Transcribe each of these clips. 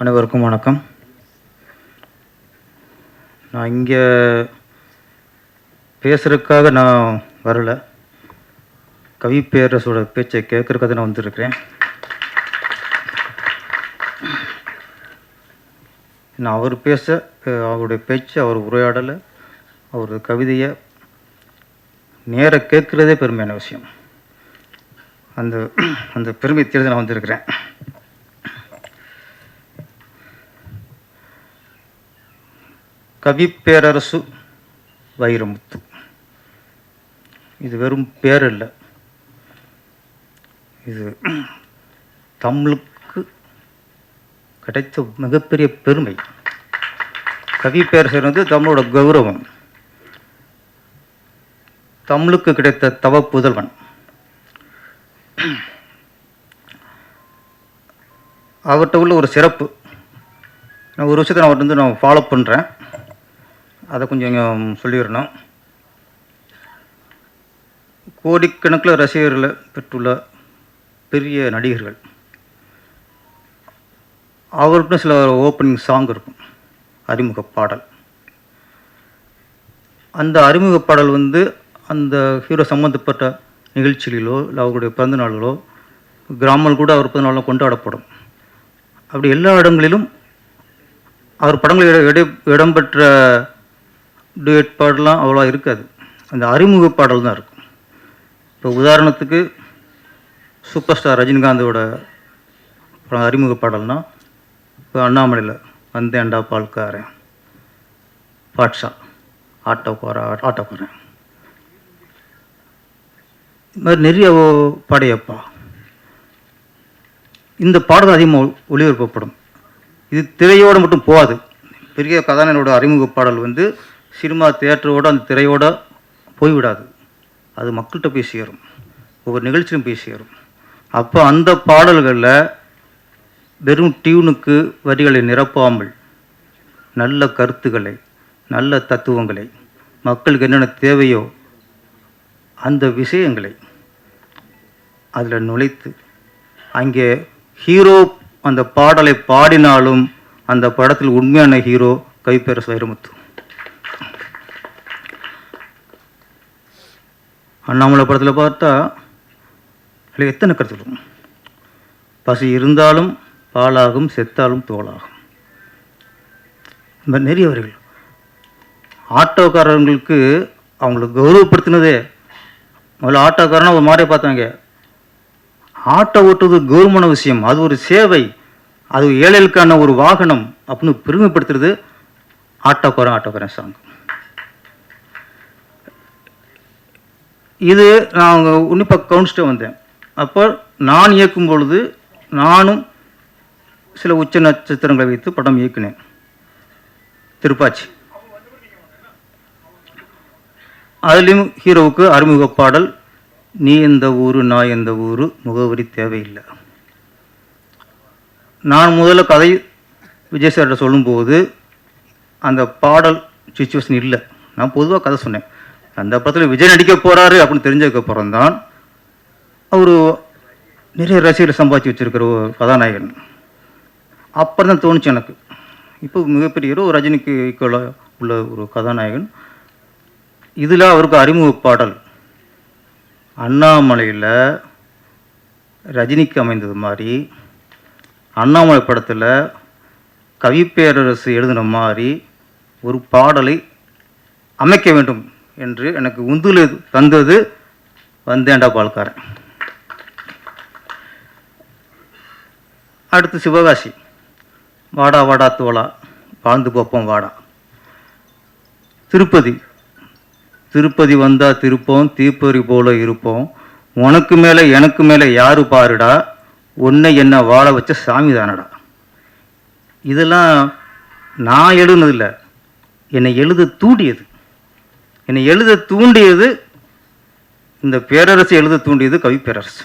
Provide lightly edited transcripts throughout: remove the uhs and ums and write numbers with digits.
அனைவருக்கும் வணக்கம். நான் இங்கே பேசுகிறதுக்காக நான் வரல, கவி பேரரசோட பேச்சை கேட்குறதுக்காக நான் வந்திருக்கிறேன். நான் அவர் பேச, அவருடைய பேச்சு, அவர் உரையாடலை, அவரது கவிதையை நேர கேட்குறதே பெருமையான விஷயம். அந்த அந்த பெருமை தேர்தல் நான் வந்திருக்கிறேன். கவி பேரரசு வைரமுத்து, இது வெறும் பேர் இல்லை, இது தமிழுக்கு கிடைத்த மிகப்பெரிய பெருமை. கவி பேரரசர் வந்து தமிழோட கௌரவம், தமிழுக்கு கிடைத்த தவ புதல்வன். அவர்கிட்ட உள்ள ஒரு சிறப்பு, நான் ஒரு விஷயத்தை நான் ஃபாலோ பண்ணுறேன், அதை கொஞ்சம் சொல்லிடணும். கோடிக்கணக்கில் ரசிகர்களை பெற்றுள்ள பெரிய நடிகர்கள், அவருக்கும் சில ஓப்பனிங் சாங் இருக்கும், அறிமுக பாடல். அந்த அறிமுக பாடல் வந்து அந்த ஹீரோ சம்மந்தப்பட்ட நிகழ்ச்சிகளிலோ இல்லை அவருடைய பிறந்த நாள்களோ, கிராமங்கள் கூட அவர் பிறந்த நாளும் கொண்டாடப்படும். அப்படி எல்லா இடங்களிலும் அவர் படங்களில் இடம்பெற்ற டுயட் பாடலாம் அவ்வளோ இருக்காது, அந்த அறிமுக பாடல் தான் இருக்கும். இப்போ உதாரணத்துக்கு சூப்பர் ஸ்டார் ரஜினிகாந்தோட அறிமுக பாடல்னால், இப்போ அண்ணாமலையில் வந்தேன்டா பால்காரன், பாட்ஷா ஆட்டோக்காரன், இது மாதிரி நிறைய பாடையப்பா, இந்த பாடல் அதிகமாக ஒளிபரப்பப்படும். இது திரையோடு மட்டும் போகாது. பெரிய கதாநாயகனோட அறிமுக பாடல் வந்து சினிமா தியேட்டரோடு அந்த திரையோடு போய்விடாது, அது மக்கள்கிட்ட போய் சேரும், ஒவ்வொரு நிகழ்ச்சியிலும் போய் சேரும். அப்போ அந்த பாடல்களில் வெறும் டியூனுக்கு வரிகளை நிரப்பாமல் நல்ல கருத்துக்களை, நல்ல தத்துவங்களை, மக்களுக்கு என்னென்ன தேவையோ அந்த விஷயங்களை அதில் நுழைத்து, அங்கே ஹீரோ அந்த பாடலை பாடினாலும் அந்த படத்தில் உண்மையான ஹீரோ கவி பேரரசு வைரமுத்து. அண்ணாமலை படத்தில் பார்த்தா அதில் எத்தனை கருத்து இருக்கும், பசி இருந்தாலும் பாலாகும், செத்தாலும் தோளாகும், இந்த மாதிரி நிறைய வரிகள். ஆட்டோக்காரர்களுக்கு அவங்களுக்கு கௌரவப்படுத்தினதே, முதல்ல ஆட்டோக்காரனா ஒரு மாதிரியே பார்த்தாங்க. ஆட்டோ ஓட்டுவது கௌரவமான விஷயம், அது ஒரு சேவை, அது ஏழைகளுக்கான ஒரு வாகனம் அப்படின்னு பெருமைப்படுத்துறது ஆட்டோக்காரன் சாங். இது நான் உன்னிப்பாக கவனிச்சுட்டு வந்தேன். அப்போ நான் இயக்கும் பொழுது நானும் சில உச்ச நட்சத்திரங்களை வைத்து படம் இயக்கினேன். திருப்பாச்சி, அதுலேயும் ஹீரோவுக்கு அறிமுக பாடல், நீ எந்த ஊரு நான் எந்த ஊரு, முகவரி தேவையில்லை. நான் முதல்ல கதை விஜய் சார்கிட்ட சொல்லும்போது அந்த பாடல் சுச்சுவேஷன் இல்லை, நான் பொதுவாக கதை சொன்னேன். அந்த படத்தில் விஜய் நடிக்க போகிறாரு அப்படின்னு தெரிஞ்சதுக்கப்புறம் தான் அவர் நிறைய ரசிகர்களை சம்பாதிச்சு வச்சுருக்கிற ஒரு கதாநாயகன். அப்புறம் தான் தோணுச்சு எனக்கு, இப்போ மிகப்பெரிய ஹீரோ ரஜினிக்கு ஈக்குவலாக உள்ள ஒரு கதாநாயகன். இதில் அவருக்கு அறிமுக பாடல் அண்ணாமலையில் ரஜினிக்கு அமைந்தது மாதிரி, அண்ணாமலை படத்தில் கவி பேரரசு எழுதின மாதிரி ஒரு பாடலை அமைக்க வேண்டும் என்று எனக்கு உந்துல தந்தது வந்தேன்டா பால்காரன். அடுத்து சிவகாசி, வாடா வாடா தோளா வாழ்ந்து பார்ப்போம் வாடா. திருப்பதி வந்தால் திருப்போம், தீப்பொறி போல இருப்போம், உனக்கு மேலே எனக்கு மேலே யாரு பாருடா, உன்னை என்ன வாழ வச்ச சாமி தானடா. இதெல்லாம் நான் எழுதுனதில்லை, என்னை எழுத தூண்டியது இந்த பேரரசு எழுத தூண்டியது கவி பேரரசு.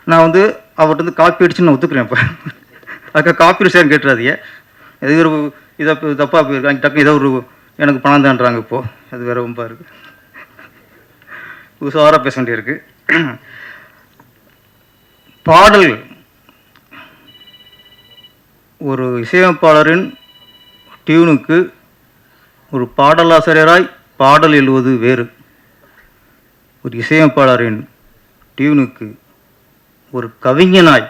நான் வந்து அவர்கிட்ட வந்து காப்பி அடிச்சுன்னு நான் ஒத்துக்கிறேன். இப்போ அதுக்காக காப்பி விஷயம் கேட்டுறாதீங்க, எது ஒரு இதை தப்பாக போயிருக்காங்க, டக்கு ஏதோ ஒரு எனக்கு பணம் தான்றாங்க இப்போது, அது வேறு ரொம்ப இருக்குது, உஷாராக பேச வேண்டியிருக்கு. பாடல் ஒரு இசையமைப்பாளரின் டியூனுக்கு ஒரு பாடலாசிரியராய் பாடல் எழுவது வேறு, ஒரு இசையமைப்பாளரின் டியூனுக்கு ஒரு கவிஞனாய்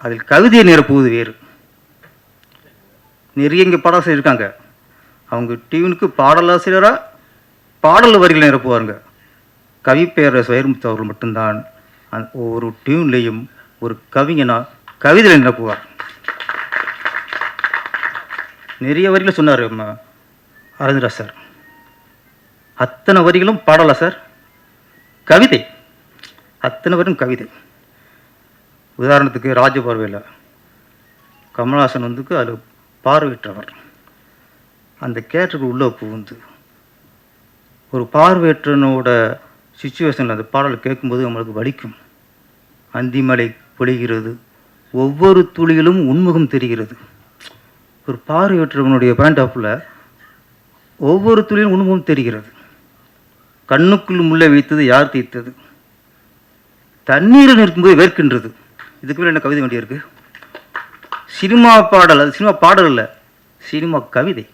அதில் கவிதையை நிரப்புவது வேறு. நிறைய இங்கே பாடலாசிரியர் இருக்காங்க, அவங்க டியூனுக்கு பாடலாசிரியராக பாடல் வரிகளை நிரப்புவாருங்க. கவிப்பேரரசு வைரமுத்து அவர்கள் மட்டும்தான் ஒவ்வொரு டியூன்லேயும் ஒரு கவிஞனாக கவிதைகளை நிரப்புவார். நிறைய வரிகளை சொன்னார் அரவிந்தராஜ் சார். அத்தனை வரிகளும் பாடலா சார்? கவிதை, அத்தனை வரும் கவிதை. உதாரணத்துக்கு ராஜபார்வையில் கமல்ஹாசன் வந்துக்கு அது பார்வையற்றவர். அந்த கேரக்டருக்கு உள்ள புகுந்து ஒரு பார்வையற்றனோட சுச்சுவேஷனில் அந்த பாடலை கேட்கும்போது நம்மளுக்கு வலிக்கும். அந்திமலை பொழிகிறது, ஒவ்வொரு துளியிலும் உண்முகம் தெரிகிறது. ஒரு பார்வையற்றவனுடைய பாயிண்ட் ஆஃபில் ஒவ்வொரு துளியிலும் உண்முகம் தெரிகிறது. கண்ணுக்குள் முள்ளை வைத்தது யார் தீர்த்தது, தண்ணீரில் இருக்கும்போது வேர்க்கின்றது. இதுக்கு மேலே என்ன கவிதை வேண்டியிருக்கு? சினிமா பாடல், அது சினிமா பாடல் இல்லை, சினிமா கவிதை.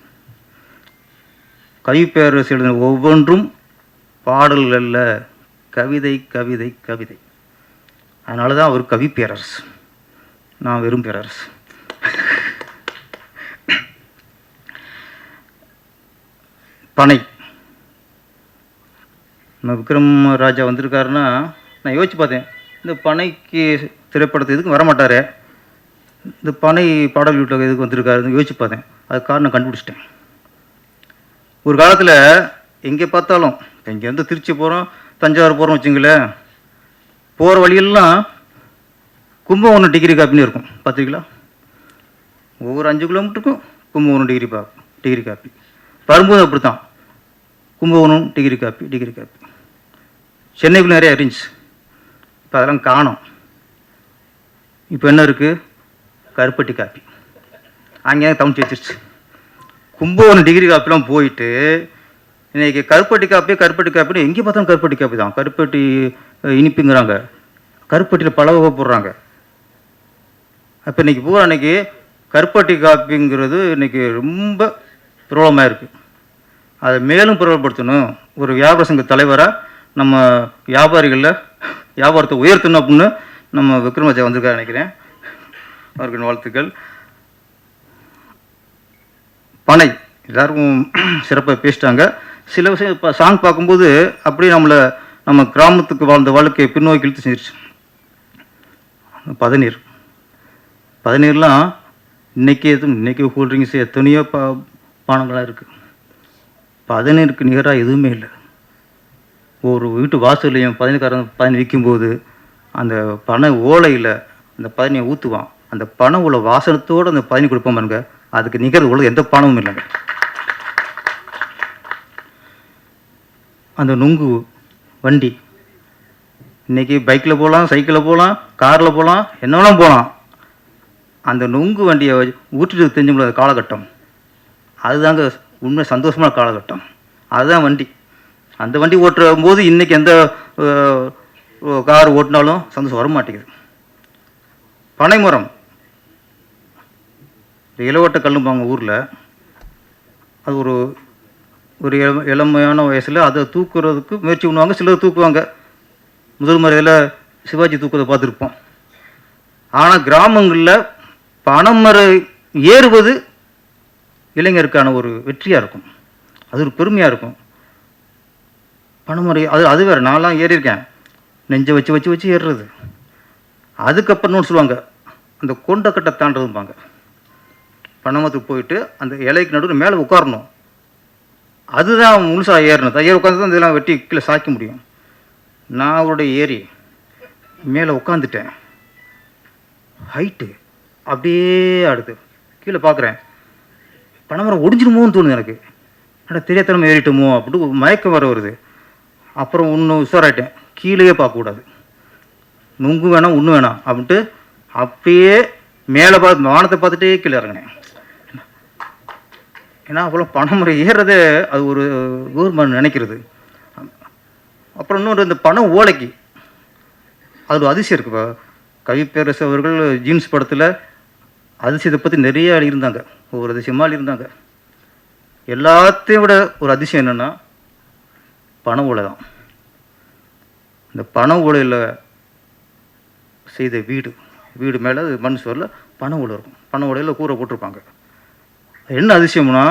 கவிப்பேரரசு எழுதின ஒவ்வொன்றும் பாடல் அல்ல, கவிதை கவிதை கவிதை. அதனால தான் அவர் கவிப்பேரரசு, நான் வெறும் பேரரசு. பனை, நம்ம விக்ரம் ராஜா வந்திருக்காருன்னா நான் யோசிச்சு பார்த்தேன், இந்த பனைக்கு திரைப்படத்தை எதுக்கும் வரமாட்டார், இந்த பனை பாடல் வீட்டில் எதுக்கு வந்திருக்காருன்னு யோசிச்சு பார்த்தேன். அது காரணம் கண்டுபிடிச்சிட்டேன். ஒரு காலத்தில் எங்கே பார்த்தாலும், இங்கேருந்து திருச்சி போகிறோம், தஞ்சாவூர் போகிறோம் வச்சுங்களேன், போகிற வழியெல்லாம் கும்பகோணம் டிகிரி காப்பின்னு இருக்கும், பார்த்துருக்கீங்களா? ஒவ்வொரு 5 கிலோமீட்டருக்கும் கும்பகோணம் டிகிரி காப்பி. வரும்போது அப்படி தான், கும்பகோணம் டிகிரி காப்பி. சென்னைக்குள்ள நிறைய இருந்துச்சு, இப்போ அதெல்லாம் காணோம். இப்போ என்ன இருக்குது? கருப்பட்டி காப்பி. அங்கே தம்பிச்சு வச்சிருச்சு. கும்பகோணம் டிகிரி காப்பிலாம் போயிட்டு இன்றைக்கி கருப்பட்டி காப்பின்னு எங்கே பார்த்தாலும் கருப்பட்டி காப்பி தான். கருப்பட்டி இனிப்புங்கிறாங்க, கருப்பட்டியில் பல வகை போடுறாங்க. அப்போ இன்றைக்கி பூரா அன்றைக்கி கருப்பட்டி காப்பிங்கிறது இன்றைக்கி ரொம்ப பிரபலமாக இருக்குது. அதை மேலும் பிரபலப்படுத்தணும். ஒரு வியாபார சங்க தலைவராக நம்ம வியாபாரத்தை உயர்த்தணும் அப்படின்னு நம்ம விக்ரமராஜா வந்திருக்காரு நினைக்கிறேன். அவருக்கு வாழ்த்துக்கள். பனை எல்லாருக்கும் சிறப்பாக பேசிட்டாங்க. சில விஷயம் இப்போ சாங் பார்க்கும்போது அப்படியே நம்ம கிராமத்துக்கு வாழ்ந்த வாழ்க்கையை பின்னோக்கி இழுத்து செஞ்சிருச்சு. பதநீர்லாம் இன்றைக்கி கூல்ட்ரிங்க்ஸ் எத்தனையோ பானங்களாக இருக்குது. பதநீருக்கு நிகராக எதுவுமே இல்லை. ஒரு வீட்டு வாசல்லையும் பதநீர் விற்கும்போது அந்த பனை ஓலையில் அந்த பதனியை ஊற்றுவான். அந்த பனை உள்ள வாசனத்தோடு அந்த பதனி கொடுப்போம் பாருங்க, அதுக்கு நிகர் உள்ள எந்த பணமும் இல்லைங்க. அந்த நுங்கு வண்டி இன்றைக்கி பைக்கில் போகலாம், சைக்கிளில் போகலாம், காரில் போகலாம், என்னெல்லாம் போகலாம். அந்த நுங்கு வண்டியை ஊற்றிட்டு தெரிஞ்ச முடியாத காலகட்டம் அதுதாங்க உண்மை சந்தோஷமான காலகட்டம். அதுதான் வண்டி. அந்த வண்டி ஓட்டுற போது இன்றைக்கி எந்த கார் ஓட்டினாலும் சந்தோஷம் வர மாட்டேங்குது. பனைமரம், இளவட்ட கல்லும்பாங்க ஊரில், அது ஒரு இளமையான வயசில் அதை தூக்குறதுக்கு முயற்சி பண்ணுவாங்க, சிலர் தூக்குவாங்க. முதல் முறையில் சிவாஜி தூக்குறதை பார்த்துருப்போம். ஆனால் கிராமங்களில் பனைமரம் ஏறுவது இளைஞருக்கான ஒரு வெற்றியாக இருக்கும், அது ஒரு பெருமையாக இருக்கும். பனைமரம் அது வேறு, நான்லாம் ஏறியிருக்கேன், நெஞ்சை வச்சு ஏறுறது. அதுக்கப்புறம்னு சொல்லுவாங்க அந்த கொண்டக்கட்டை தாண்டதும்பாங்க. பனைமரத்துக்கு போயிட்டு அந்த இலைக்கு நடுவில் மேலே உட்காரணும், அதுதான் முழுசாக ஏறணும். உட்காந்து தான் இதெல்லாம் வெட்டி கீழே சாய்க்க முடியும். நான் அவருடைய ஏறி மேலே உட்காந்துட்டேன், ஹைட்டு அப்படியே அடுத்து கீழே பார்க்குறேன், பனைமரம் ஒடிஞ்சிருமோன்னு தோணுது எனக்கு. ஆனால் தெரியாதனமாக ஏறிட்டோமோ அப்படின்னு மயக்கம் வர வருது. அப்புறம் இன்னும் உஷாராயிட்டேன், கீழே பார்க்கக்கூடாது, நுங்கு வேணாம் ஒன்று வேணாம் அப்படின்ட்டு அப்படியே மேலே வானத்தை பார்த்துட்டே கீழே இறங்கினேன். ஏன்னா அவ்வளோ பனைமரம் ஏறுறதே அது ஒரு கவர்மெண்ட் நினைக்கிறது. அப்புறம் இன்னொரு இந்த பனை ஓலைக்கு அது ஒரு அதிசயம் இருக்குப்பா. கவிப்பேரரசு அவர்கள் ஜீன்ஸ் படத்தில் அதிசயத்தை பற்றி நிறைய இருந்தாங்க, ஒவ்வொரு அதிசயமாக இருந்தாங்க. எல்லாத்தையும் விட ஒரு அதிசயம் என்னென்னா பண ஓலை தான். இந்த பண ஓலையில் செய்த வீடு மேலே மண் சுவரில் பண ஓலை இருக்கும். பண ஓலையில் கூரை போட்டிருப்பாங்க. என்ன அதிசயம்னா,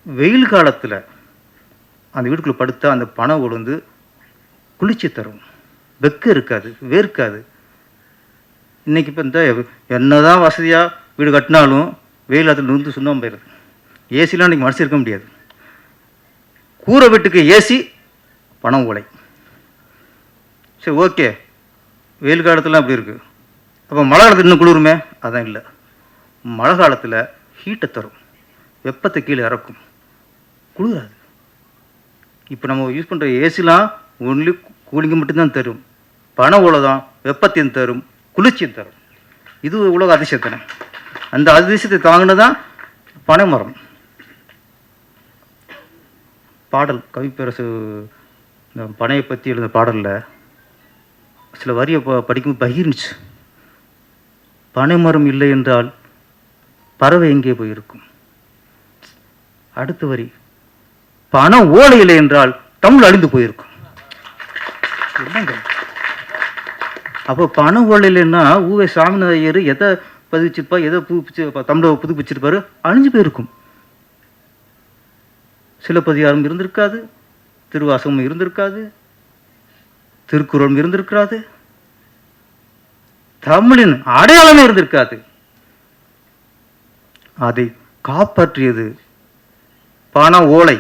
வெயில் காலத்தில் அந்த வீட்டுக்குள்ளே படுத்தா அந்த பண ஓலை வந்து குளிர்ச்சி தரும், வெக்கம் இருக்காது, வேர்க்காது. இன்றைக்கி இப்போ இந்த என்ன தான் வசதியாக வீடு கட்டினாலும் வெயில் அதில் நுந்து சுண்ணாம்பு போயிடுது. ஏசிலாம் இன்றைக்கி மனசு இருக்க முடியாது. கூரை வீட்டுக்கு ஏசி, பண ஓலை. சரி, ஓகே, வெயில் காலத்துலாம் அப்படி இருக்குது. அப்போ மழை காலத்தில் இன்னும் குளிருமே? அதான் இல்லை. மழை காலத்தில் ஹீட்டை தரும், வெப்பத்தை கீழே இறக்கும், குளிராது. இப்போ நம்ம யூஸ் பண்ணுற ஏசிலாம் ஒன்லி கூலிங்கு மட்டும்தான் தரும். பண ஓலை தான் வெப்பத்தையும் தரும், குளிர்ச்சியும் தரும். இது உலக அதிசயத்தனை. அந்த அதிசயத்தை தாங்கினதான் பனைமரம். பாடல் கவிப்பேரசு இந்த பனையை பற்றி எழுந்த பாடலில் சில வரியை படிக்கும்போது பகிர்ந்துச்சு. பனைமரம் இல்லை என்றால் பறவை எங்கே போயிருக்கும். அடுத்த வரி, பண ஓலை இல்லை என்றால் தமிழ் அழிந்து போயிருக்கும். அப்போ பண ஓலை இல்லைன்னா ஊவே சாமிநாத ஐயர் எதை பதிவிச்சிருப்பா, எதை தமிழை புதுப்பிச்சிருப்பாரு, அழிஞ்சு போயிருக்கும். சிலப்பதிகாரம் இருந்திருக்காது, திருவாசகம் இருந்திருக்காது, திருக்குறளும் இருந்திருக்காது, தமிழின் அடையாளமே இருந்திருக்காது. அதை காப்பாற்றியது பண ஓலை.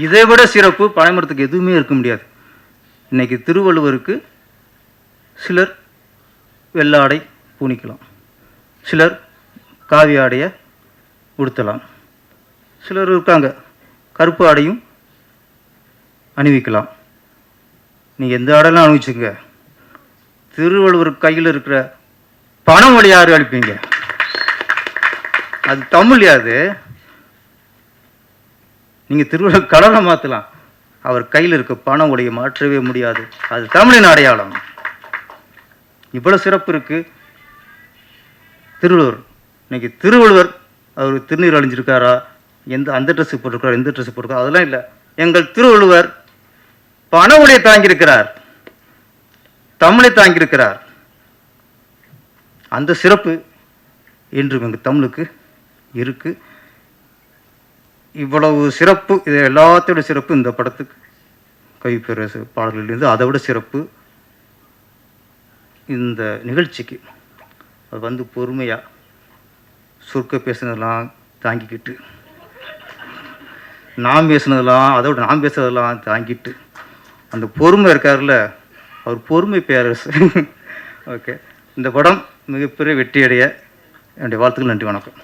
இதை விட சிறப்பு பனைமரத்துக்கு எதுவுமே இருக்க முடியாது. இன்னைக்கு திருவள்ளுவருக்கு சிலர் வெள்ளை ஆடை பூணிக்கலாம், சிலர் காவி ஆடையை உடுத்தலாம், சிலர் இருக்காங்க கருப்பு ஆடையும் அணிவிக்கலாம். நீங்கள் எந்த ஆடையெல்லாம் அணிவிச்சுங்க, திருவள்ளுவர் கையில் இருக்கிற பணம் வழி யார் அளிப்பீங்க? அது தமிழ். யாது நீங்கள் திருவள்ளுவர் கடலை மாற்றலாம், அவர் கையில் இருக்க பண ஒளியை மாற்றவே முடியாது. அது தமிழின் அடையாளம். இவ்வளோ சிறப்பு இருக்கு திருவள்ளுவர். இன்னைக்கு திருவள்ளுவர் அவர் திருநீர் அழிஞ்சிருக்காரா, அந்த ட்ரெஸ்ஸு போட்டிருக்காரா, எந்த ட்ரெஸ்ஸு போட்டிருக்காரா, அதெல்லாம் இல்லை. எங்கள் திருவள்ளுவர் பண ஒளியை தாங்கியிருக்கிறார், தமிழை தாங்கியிருக்கிறார். அந்த சிறப்பு என்றும் எங்கள் தமிழுக்கு இருக்கு. இவ்வளவு சிறப்பு, இது எல்லாத்தோட சிறப்பு இந்த படத்துக்கு கவிப்பேரசு பாடல்களிலிருந்து அதை விட சிறப்பு இந்த நிகழ்ச்சிக்கு. அது வந்து பொறுமையாக சுருக்க பேசுனதெல்லாம் தாங்கிக்கிட்டு, நான் பேசுனதெல்லாம் அதோட நான் பேசுனதெல்லாம் தாங்கிட்டு, அந்த பொறுமை இருக்கார்ல, அவர் பொறுமை பேரரசு. ஓகே, இந்த படம் மிகப்பெரிய வெற்றியடைய என்னுடைய வாழ்த்துக்கள். நன்றி, வணக்கம்.